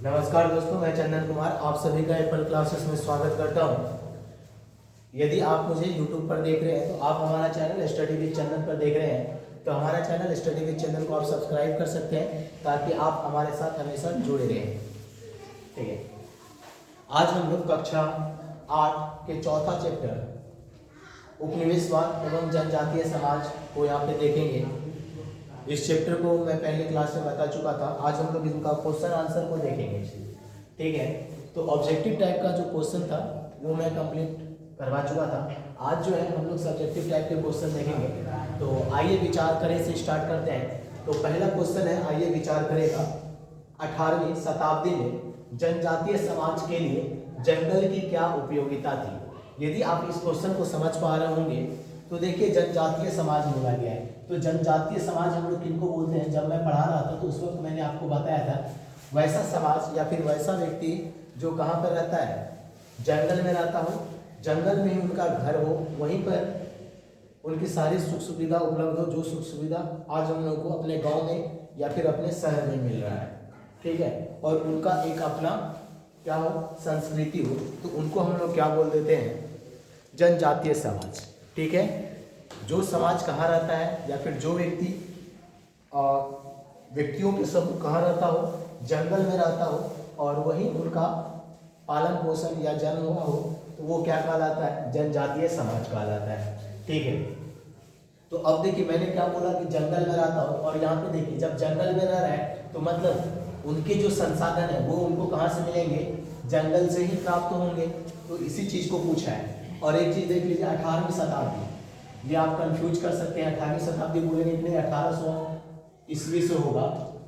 नमस्कार दोस्तों, मैं चंदन कुमार आप सभी का एप्पल क्लासेस में स्वागत करता हूं। यदि आप मुझे YouTube पर देख रहे हैं तो आप हमारा चैनल स्टडी विद चंदन पर देख रहे हैं तो हमारा चैनल स्टडी विद चंदन को आप सब्सक्राइब कर सकते हैं ताकि आप हमारे साथ हमेशा जुड़े रहें। ठीक है, आज हम लोग कक्षा 8 के चौथा चैप्टर उपनिवेशवाद एवं जनजातीय समाज को यहाँ पे देखेंगे। इस चैप्टर को मैं पहले क्लास में बता चुका था। आज हम लोग इनका क्वेश्चन आंसर को देखेंगे। ठीक है, तो ऑब्जेक्टिव टाइप का जो क्वेश्चन था वो मैं कंप्लीट करवा चुका था। आज जो है हम लोग सब्जेक्टिव टाइप के क्वेश्चन देखेंगे। तो आइए विचार करें से स्टार्ट करते हैं। तो पहला क्वेश्चन है, आइए विचार करेगा। 18वीं शताब्दी में जनजातीय समाज के लिए जंगल की क्या उपयोगिता थी? यदि आप इस क्वेश्चन को समझ पा रहे होंगे तो देखिए, जनजातीय समाज बोला गया है। तो जनजातीय समाज हम लोग किनको बोलते हैं? जब मैं पढ़ा रहा था तो उस वक्त मैंने आपको बताया था, वैसा समाज या फिर वैसा व्यक्ति जो कहाँ पर रहता है, जंगल में रहता हो, जंगल में ही उनका घर हो, वहीं पर उनकी सारी सुख सुविधा उपलब्ध हो, जो सुख सुविधा आज हम लोग को अपने गांव में या फिर अपने शहर में मिल रहा है। ठीक है, और उनका एक अपना क्या हो, संस्कृति हो, तो उनको हम लोग क्या बोल देते हैं? जनजातीय समाज। ठीक है, जो समाज कहाँ रहता है या फिर जो व्यक्तियों के समूह कहाँ रहता हो, जंगल में रहता हो, और वहीं उनका पालन पोषण या जन्म हुआ हो, तो वो क्या कहलाता है? जनजातीय समाज कहलाता है। ठीक है, तो अब देखिए मैंने क्या बोला कि जंगल में रहता हो, और यहाँ पे देखिए जब जंगल में रह रहा है तो मतलब उनके जो संसाधन है वो उनको कहाँ से मिलेंगे? जंगल से ही प्राप्त होंगे। तो इसी चीज को पूछा है। और एक चीज देख लीजिए, 18वीं शताब्दी, ये आप कंफ्यूज कर सकते हैं। 18वीं शताब्दी बोलेंगे इतने 1800 ईस्वी से होगा,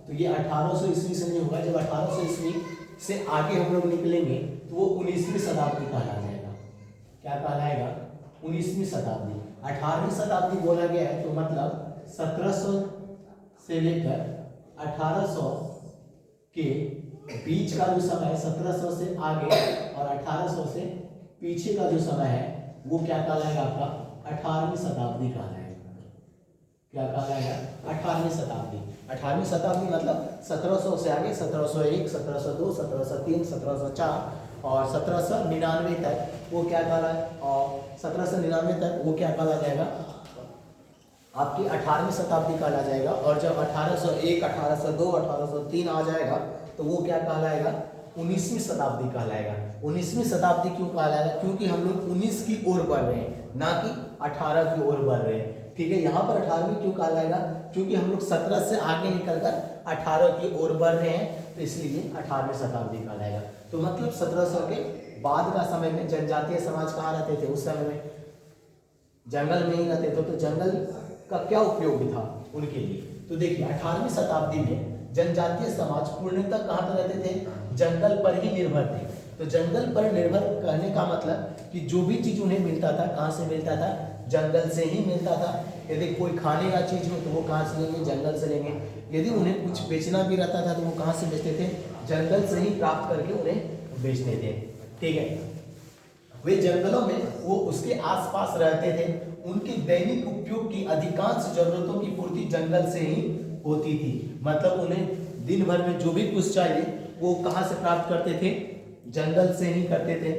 तो ये 1800 ईस्वी से नहीं होगा। जब 1800 ईस्वी से आगे हम लोग निकलेंगे तो वो 19वीं शताब्दी कहला जाएगा। क्या कहलाएगा? 19वीं शताब्दी। 18वीं शताब्दी बोला गया है तो मतलब 1700 से लेकर 1800 के बीच का जो समय है, 1700 से आगे और 1800 से पीछे का जो समय है वो क्या कहलाएगा? आपका 18वीं शताब्दी कहलाएगा। क्या कहलाएगा? 18वीं शताब्दी। 18वीं शताब्दी मतलब 1700 से आगे 1701, 1702, 1703, 1704 और 1799 तक वो क्या कहला, और 1799 तक वो क्या कहला जाएगा? आपकी 18वीं शताब्दी कहला जाएगा। और जब 1801, 1802, 1803 आ जाएगा तो वो क्या कहलाएगा? 19वीं शताब्दी कहलाएगा। 19वीं शताब्दी क्यों कहलाएगा? क्योंकि हम लोग 19 की ओर बढ़ रहे हैं, ना कि 18 की ओर बढ़ रहे हैं। ठीक है, यहाँ पर 18वीं क्यों कहलाएगा? क्योंकि हम लोग 17 से आगे निकलकर 18 की ओर बढ़ रहे हैं, तो इसलिए 18वीं शताब्दी कहलाएगा। तो मतलब 1700 के बाद का समय में जनजातीय समाज कहाँ रहते थे? उस समय में जंगल में ही रहते थे। तो जंगल का क्या उपयोग था उनके लिए? तो देखिए 18वीं शताब्दी में जनजातीय समाज पूर्णतः कहाँ पर रहते थे? जंगल पर ही निर्भर थे। तो जंगल पर निर्भर कहने का मतलब कि जो भी चीज उन्हें मिलता था, कहाँ से मिलता था? जंगल से ही मिलता था। यदि कोई खाने का चीज हो तो वो कहाँ से लेंगे? जंगल से लेंगे। यदि उन्हें कुछ बेचना भी रहता था तो वो कहाँ से बेचते थे? जंगल से ही प्राप्त करके उन्हें बेचते थे। ठीक है, वे जंगलों में वो उसके आसपास रहते थे। उनकी दैनिक उपयोग की अधिकांश जरूरतों की पूर्ति जंगल से ही होती थी। मतलब उन्हें दिन भर में जो भी कुछ चाहिए वो कहाँ से प्राप्त करते थे? जंगल से ही करते थे।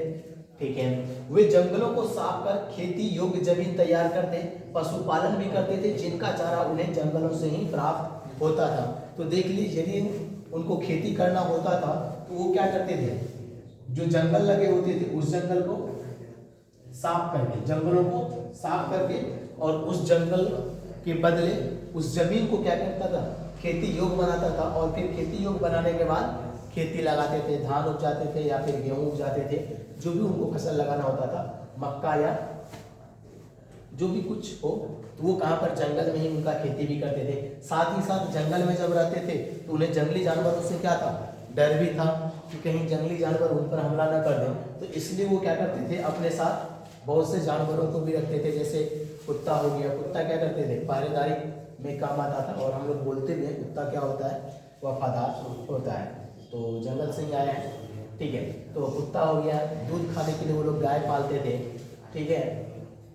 ठीक है, वे जंगलों को साफ कर खेती योग्य जमीन तैयार करते, पशुपालन भी करते थे, जिनका चारा उन्हें जंगलों से ही प्राप्त होता था। तो देख लीजिए, यदि उनको खेती करना होता था तो वो क्या करते थे? जो जंगल लगे होते थे उस जंगल को साफ करके, जंगलों को साफ करके, और उस जंगल के बदले उस जमीन को क्या करता था? खेती योग्य बनाता था। और फिर खेती योग्य बनाने के बाद खेती लगाते थे, धान उपजाते थे या फिर गेहूं उपजाते थे, जो भी उनको फसल लगाना होता था, मक्का या जो भी कुछ हो, तो वो कहाँ पर? जंगल में ही उनका खेती भी करते थे। साथ ही साथ जंगल में जब रहते थे तो उन्हें जंगली जानवरों से क्या था? डर भी था कि कहीं जंगली जानवर उन पर हमला न कर दें। तो इसलिए वो क्या करते थे? अपने साथ बहुत से जानवरों को भी रखते थे। जैसे कुत्ता हो गया, कुत्ता क्या करते थे? पहरेदारी में काम आता था। और हम लोग बोलते भी हैं कुत्ता क्या होता है? वफादार होता है। तो जंगल से ही आया है। ठीक है, तो कुत्ता हो गया। दूध खाने के लिए वो लोग गाय पालते थे। ठीक है,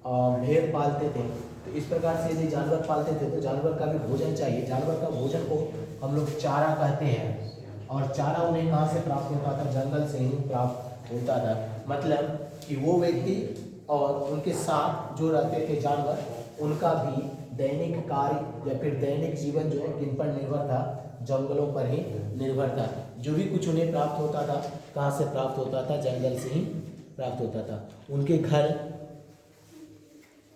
और भेड़ पालते थे। तो इस प्रकार से यदि जानवर पालते थे तो जानवर का भी भोजन चाहिए। जानवर का भोजन को हम लोग चारा कहते हैं। और चारा उन्हें कहाँ से प्राप्त होता था? जंगल से ही प्राप्त होता था। मतलब कि वो व्यक्ति और उनके साथ जो रहते थे जानवर, उनका भी दैनिक कार्य या फिर दैनिक जीवन जो है किन पर निर्भर था? जंगलों पर ही निर्भर था। जो भी कुछ उन्हें प्राप्त होता था कहाँ से प्राप्त होता था? जंगल से ही प्राप्त होता था। उनके घर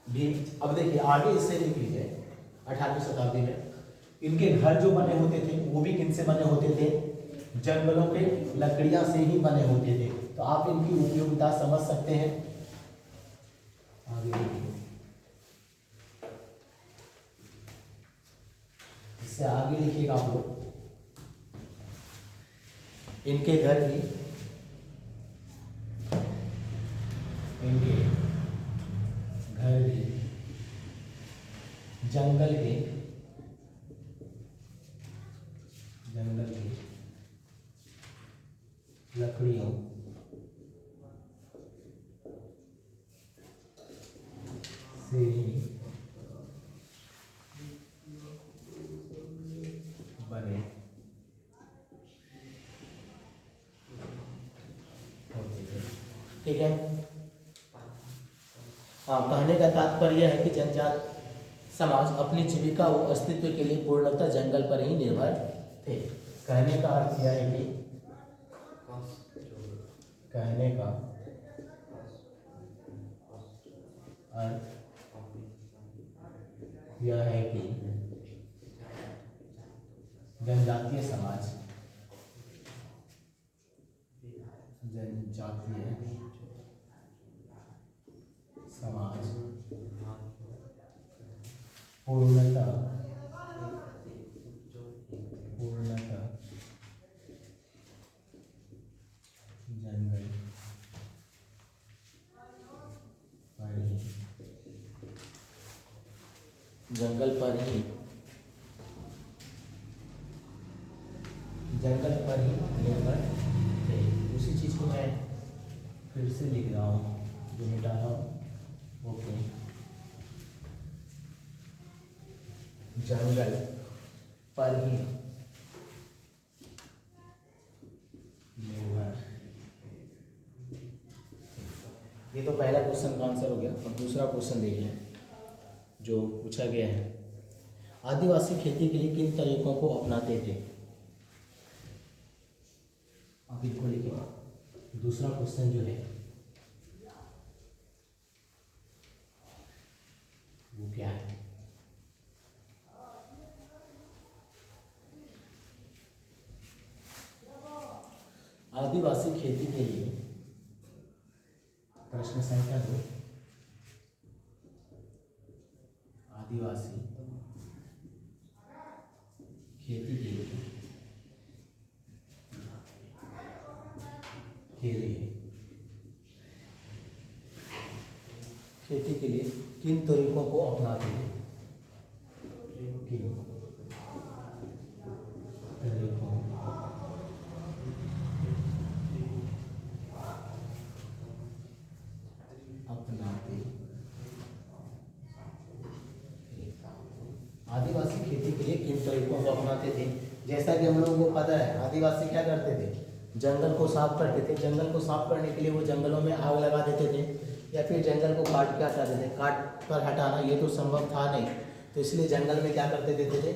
भी, अब देखिए आगे इससे लिख लीजिए 18वीं शताब्दी में इनके घर जो बने होते थे वो भी किन से बने होते थे? जंगलों के लकड़ियां से ही बने होते थे। तो आप इनकी उपयोगिता समझ सकते हैं। आगे देखिए, इससे आगे लिखिएगा आप लोग, इनके घर भी जंगल के लकड़ियों से ही बने होते थे। ठीक है। हाँ, कहने का तात्पर्य है कि जनजाति समाज अपनी जीविका व अस्तित्व के लिए पूर्णतः जंगल पर ही निर्भर थे। कहने का अर्थ यह है कि जनजातीय समाज पूर्णतः जंगल पर ही निर्भर थे। उसी चीज को मैं फिर से लिख रहा हूँ, जो मिटा रहा हूँ। ओके, जंगल पर ही निर्भर। ये तो पहला क्वेश्चन का आंसर हो गया। अब दूसरा क्वेश्चन देखिए जो पूछा गया है, आदिवासी खेती के लिए किन तरीकों को अपनाते थे? आप इनको लिखिए। दूसरा क्वेश्चन जो है वो क्या है? आदिवासी खेती के लिए, प्रश्न संख्या 2, आदिवासी खेती के लिए किन तरीकों को अपनाते हैं? आदिवासी खेती के लिए किन तरीकों को अपनाते थे? जैसा कि हम लोगों को पता है, आदिवासी क्या करते थे? जंगल को साफ करते थे। जंगल को साफ करने के लिए वो जंगलों में आग लगा देते थे या फिर जंगल को काट के हटा देते। काट कर हटाना ये तो संभव था नहीं, तो इसलिए जंगल में क्या कर देते थे?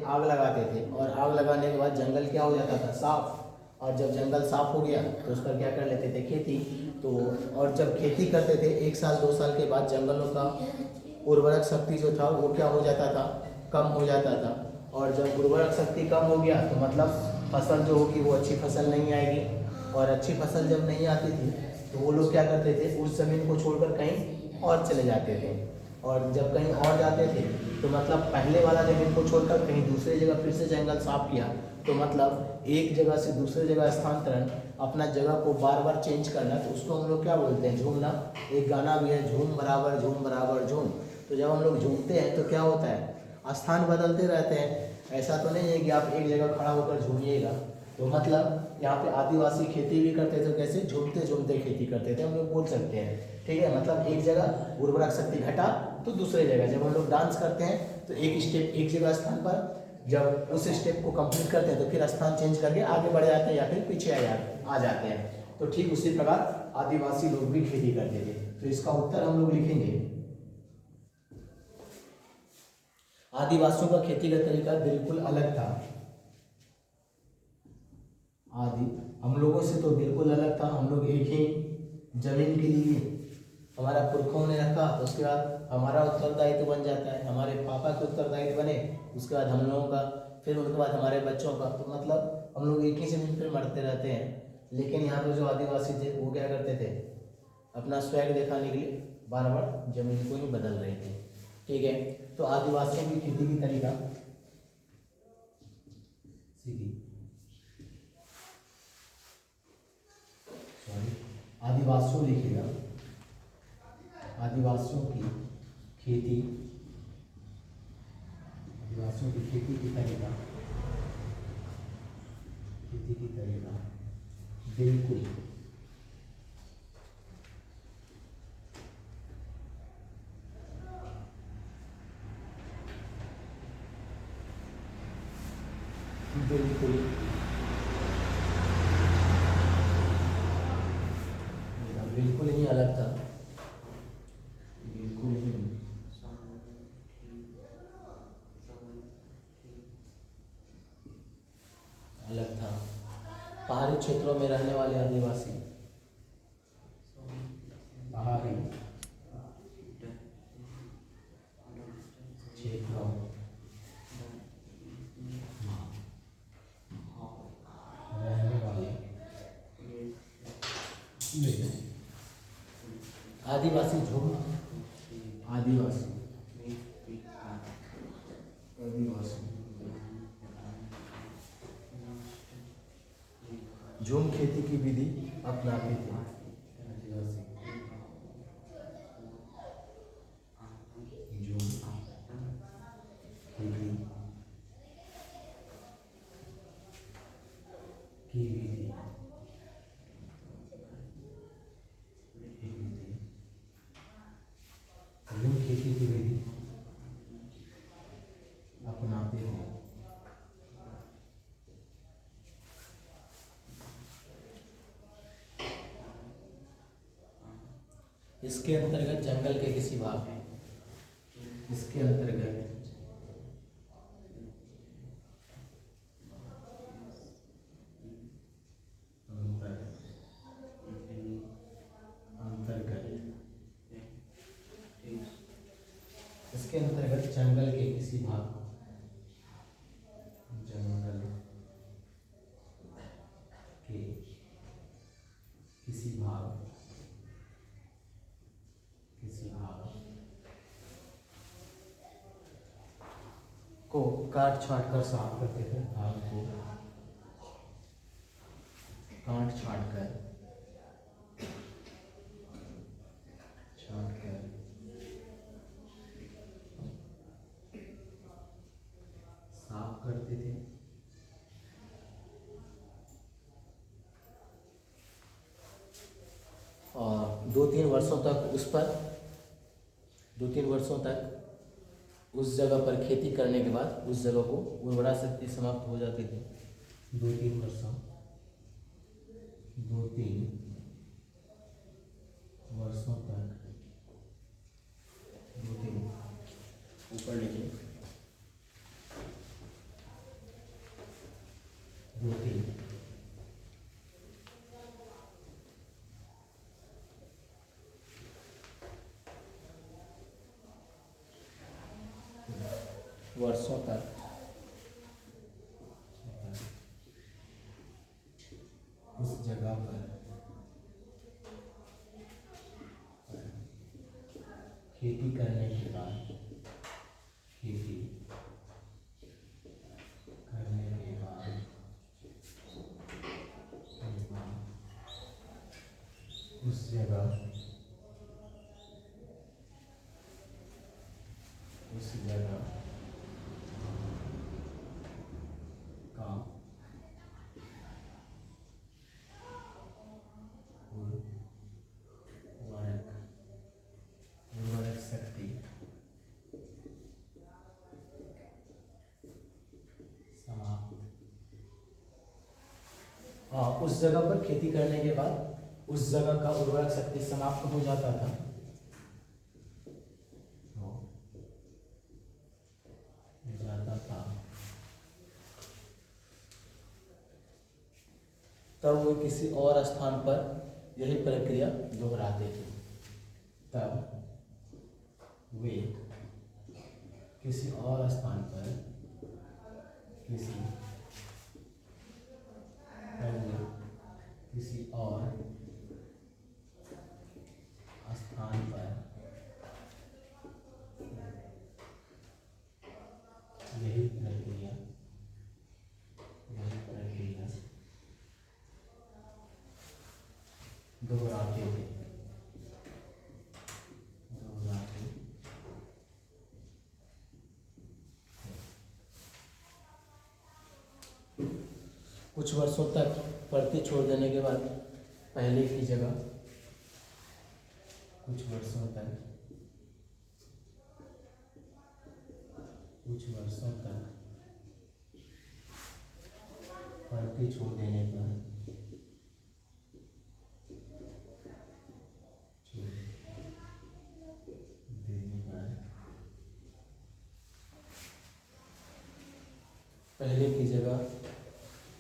आग लगाते थे। और आग लगाने के बाद जंगल क्या हो जाता था? साफ। और जब जंगल साफ हो गया तो उस पर क्या कर लेते थे? खेती। तो और जब खेती करते थे 1 साल 2 साल के बाद जंगलों का उर्वरक शक्ति जो था वो क्या हो जाता था? कम हो जाता था। और जब उर्वरक शक्ति कम हो गया तो मतलब फसल जो होगी वो अच्छी फसल नहीं आएगी। और अच्छी फसल जब नहीं आती थी तो वो लोग क्या करते थे? उस ज़मीन को छोड़कर कहीं और चले जाते थे। और जब कहीं और जाते थे तो मतलब पहले वाला ज़मीन को छोड़कर कहीं दूसरी जगह फिर से जंगल साफ किया, तो मतलब एक जगह से दूसरी जगह स्थानांतरण, अपना जगह को बार बार चेंज करना, तो उसको हम लोग क्या बोलते हैं? झूमना। एक गाना भी है, झूम बराबर झूम। तो जब हम लोग झूमते हैं तो क्या होता है? स्थान बदलते रहते हैं। ऐसा तो नहीं है कि आप एक जगह खड़ा होकर झूमिएगा। तो मतलब यहाँ पे आदिवासी खेती भी करते थे। कैसे? झूमते झूमते खेती करते थे, हम लोग बोल सकते हैं। ठीक है, मतलब एक जगह उर्वरक शक्ति घटा तो दूसरे जगह जब हम लोग डांस करते हैं तो एक स्टेप एक जगह स्थान पर जब उस स्टेप को कंप्लीट करते हैं तो फिर स्थान चेंज करके आगे बढ़ जाते हैं या फिर पीछे आ जाते हैं। तो ठीक उसी प्रकार आदिवासी लोग भी खेती करते थे। तो इसका उत्तर हम लोग लिखेंगे, आदिवासियों का खेती का तरीका बिल्कुल अलग था। आदि हम लोगों से तो बिल्कुल अलग था। हम लोग एक ही जमीन के लिए हमारा पुरखों ने रखा, तो उसके बाद हमारा उत्तरदायित्व बन जाता है, हमारे पापा के उत्तरदायित्व बने, उसके बाद हम लोगों का, फिर उसके बाद हमारे बच्चों का। तो मतलब हम लोग एक ही जमीन पर मरते रहते हैं। लेकिन यहाँ पर जो आदिवासी थे वो क्या करते थे, अपना स्वैग दिखाने के लिए बार बार जमीन को ही बदल रहे थे। ठीक है, तो आदिवासियों की खेती की तरीका आदिवासियों लिखिएगा, आदिवासियों की खेती, आदिवासियों की खेती की तरीका, खेती की तरीका बिल्कुल बिल्कुल बिल्कुल ही अलग था, बिल्कुल ही अलग था। पहाड़ी क्षेत्रों में रहने वाले आदिवासी, पहाड़ी क्षेत्रों रहने वाले आदिवासी झूम, आदिवासी आदिवासी झूम खेती की विधि अपनाते थे। आदिवासी झूम खेती की विधि झूम खेती की विधि अपनाते थे। इसके अंतर्गत जंगल के किसी भाग में, इसके अंतर्गत इसके अंतर्गत जंगल के किसी भाग, जंगल के किसी भाग, किसी भाग को काट छाट कर साफ करते थे। भाग को काट छाट कर साफ करते थे। और 2-3 वर्षों तक उस पर 2-3 वर्षों तक उस जगह पर खेती करने के बाद उस जगह को उर्वरा शक्ति समाप्त हो जाती थी। 2-3 वर्षों 2-3 वर्षों तक 2-3 ऊपर लिखिए 2-3 वर्षों तक उस जगह पर खेती करने के बाद खेती करने के बाद उस जगह का उर्वरक शक्ति उस जगह पर खेती करने के बाद उस जगह का उर्वरक शक्ति समाप्त हो जाता था। तब वो किसी और स्थान पर यही प्रक्रिया दोहराते थे। तब वे किसी और स्थान पर किसी और स्थान पर यही प्रक्रिया दोहराते थे। कुछ वर्षों तक पढ़ती छोड़ देने के बाद पहले की जगह कुछ वर्षों तक पढ़ती छोड़ देने पर पहले की जगह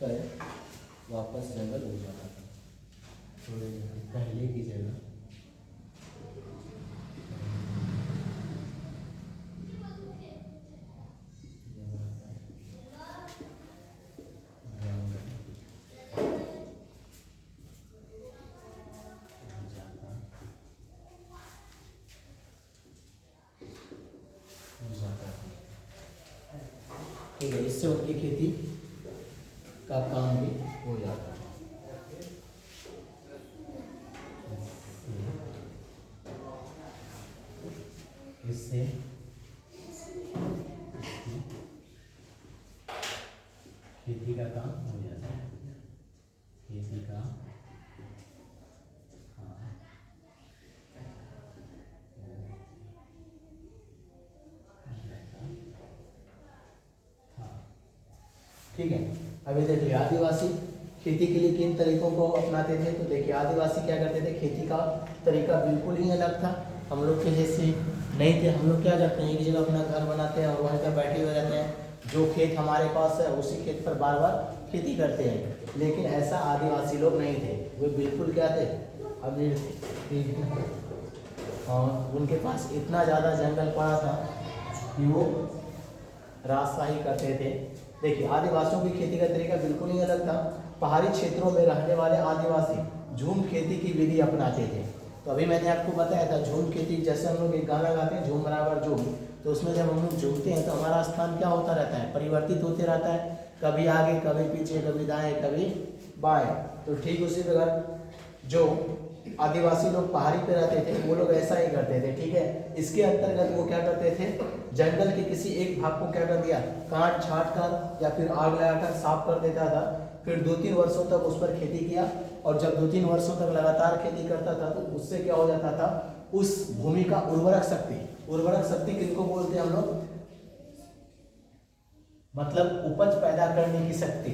पर वापस जंगल हो जाता था। पहले की जगह ठीक है, इससे उनकी खेती का काम भी हो जाता है। इससे खेती का काम हो जाता है। खेती का ठीक है। अभी देखिए आदिवासी खेती के लिए किन तरीकों को अपनाते थे। तो देखिए आदिवासी क्या करते थे, खेती का तरीका बिल्कुल ही अलग था। हम लोग के जैसे नहीं थे। हम लोग क्या करते हैं, एक जगह अपना घर बनाते हैं और वहीं पर बैठे हुए रहते हैं। जो खेत हमारे पास है उसी खेत पर बार बार खेती करते हैं। लेकिन ऐसा आदिवासी लोग नहीं थे। वे बिल्कुल क्या थे, अमीर थे। और उनके पास इतना ज़्यादा जंगल पड़ा था कि वो राजशाही करते थे। देखिए आदिवासियों की खेती का तरीका बिल्कुल ही अलग था। पहाड़ी क्षेत्रों में रहने वाले आदिवासी झूम खेती की विधि अपनाते थे। तो अभी मैंने आपको बताया था झूम खेती, जैसे हम लोग एक गाना गाते हैं झूम बराबर झूम, तो उसमें जब हम लोग झूमते हैं तो हमारा स्थान क्या होता रहता है, परिवर्तित होते रहता है। कभी आगे, कभी पीछे, कभी दाएं, कभी बाएं। तो ठीक उसी प्रकार जो आदिवासी लोग पहाड़ी पे रहते थे वो लोग ऐसा ही करते थे। ठीक है, इसके अंतर्गत वो क्या करते थे, जंगल के किसी एक भाग को क्या कर दिया, काट छाट कर या फिर आग लगाकर साफ कर देता था। फिर 2-3 वर्षों तक उस पर खेती किया। और जब 2-3 वर्षों तक लगातार खेती करता था तो उससे क्या हो जाता था, उस भूमि का उर्वरक शक्ति किनको बोलते हैं हम लोग, मतलब उपज पैदा करने की शक्ति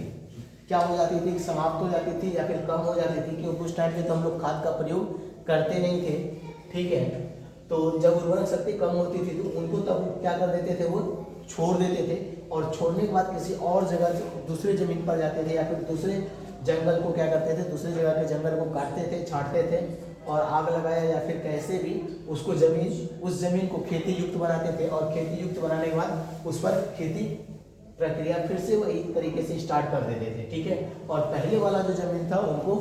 क्या हो जाती थी, समाप्त हो जाती थी या फिर कम हो जाती थी। क्योंकि उस टाइम पे तो हम लोग खाद का प्रयोग करते नहीं थे। ठीक है, तो जब उर्वरक शक्ति कम होती थी तो उनको तब क्या कर देते थे, वो छोड़ देते थे। और छोड़ने के बाद किसी और जगह दूसरे जमीन पर जाते थे या फिर दूसरे जंगल को क्या करते थे, दूसरे जगह के जंगल को काटते थे, छाटते थे और आग लगाया या फिर कैसे भी उसको उस जमीन को खेती युक्त बनाते थे। और खेती युक्त बनाने के बाद उस पर खेती प्रक्रिया फिर से वही तरीके से स्टार्ट कर देते थे। ठीक है, और पहले वाला जो जमीन था उनको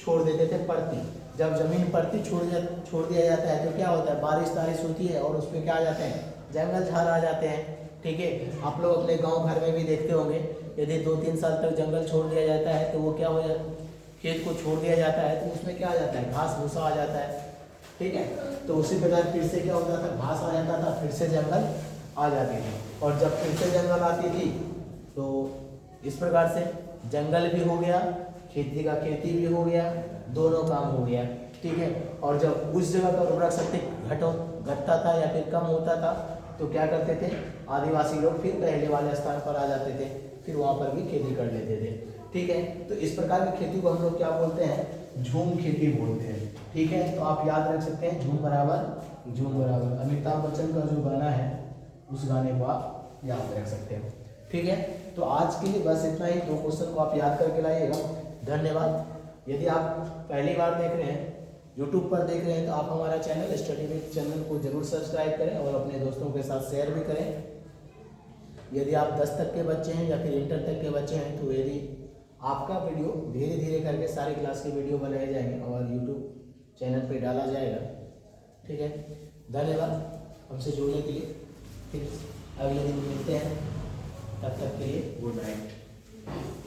छोड़ देते थे परती। जब जमीन परती छोड़ दिया जाता है तो क्या होता है, बारिश होती है और उसमें क्या आ जाते हैं, जंगल झाड़ आ जाते हैं। ठीक है, आप लोग अपने गांव घर में भी देखते होंगे, यदि 2-3 साल तक जंगल छोड़ दिया जाता है तो वो क्या हो जाता है, खेत को छोड़ दिया जाता है तो उसमें क्या आ जाता है, घास भूसा आ जाता है। ठीक है, तो उसी प्रकार फिर से क्या होता था, घास आ जाता था, फिर से जंगल आ जाती थी। और जब फिर से जंगल आती थी तो इस प्रकार से जंगल भी हो गया, खेती भी हो गया, दोनों काम हो गया। ठीक है, और जब उस जगह का उर्वरक शक्ति घटता था या फिर कम होता था तो क्या करते थे, आदिवासी लोग फिर पहले वाले स्थान पर आ जाते थे, फिर वहाँ पर भी खेती कर लेते थे। ठीक है। तो इस प्रकार की खेती को हम लोग क्या बोलते हैं, झूम खेती बोलते हैं। ठीक है, तो आप याद रख सकते हैं झूम बराबर अमिताभ बच्चन का जो गाना है उस गाने को आप याद रख सकते हैं। ठीक है, तो आज के लिए बस इतना ही, 2 क्वेश्चन को आप याद करके लाइएगा। धन्यवाद। यदि आप पहली बार देख रहे हैं, यूट्यूब पर देख रहे हैं, तो आप हमारा चैनल स्टडी विद चैनल को जरूर सब्सक्राइब करें और अपने दोस्तों के साथ शेयर भी करें। यदि आप 10 तक के बच्चे हैं या फिर इंटर तक के बच्चे हैं, तो यदि आपका वीडियो धीरे धीरे करके सारी क्लास के वीडियो बनाए जाएंगे और यूट्यूब चैनल पे डाला जाएगा। ठीक है, धन्यवाद हमसे जुड़ने के लिए। फिर अगले दिन मिलते हैं, तब तक के लिए गुड नाइट।